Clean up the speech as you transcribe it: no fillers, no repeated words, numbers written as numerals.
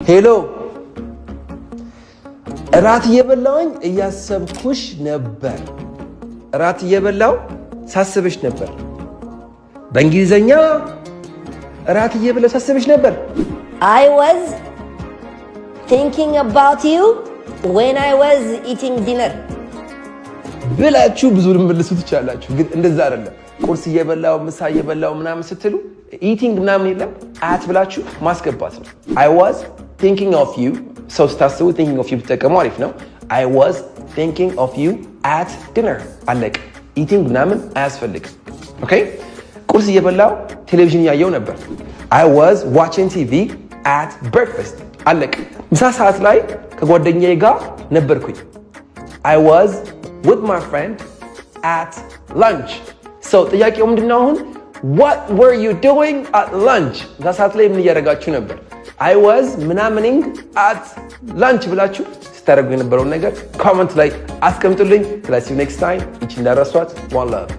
ሄሎ እራት እየበላሁኝ እያሰብኩሽ ነበር። እራት እየበላሁ ሳስብሽ ነበር። በእንግሊዘኛ እራት እየበላሁ ሳስብሽ ነበር። I was thinking about you when I was eating dinner ብላችሁ ብዙ ልመልሱ ትችላላችሁ፣ ግን እንደዛ አይደለም። ቁርስ እየበላሁ ምሳ እየበላሁ ምናምን ስትሉ ኢቲንግ ምናምን የለም፣ አት ብላችሁ ማስገባት ነው። I was thinking of you ሰው ስታስቡ thinking of you ብትጠቀሙ አሪፍ ነው። I was thinking of you at dinner አለቀ። ኢቲንግ ምናምን አያስፈልግም። ኦኬ ቁርስ እየበላሁ ቴሌቪዥን እያየሁ ነበር። I was watching TV at breakfast አለቀ። ምሳ ሰዓት ላይ ከጓደኛዬ ጋር ነበርኩኝ። I was with my friend at lunch so ጥያቄው ምንድነው? አሁን what were you doing at lunch? ምሳ ሰዓት ላይ ምን እያደረጋችሁ ነበር? I was ምናምኒንግ at lunch ብላችሁ ስታደርጉ የነበረውን ነገር ኮመንት ላይ አስቀምጡልኝ። See you next time። ይቺ እንዳረሷት one love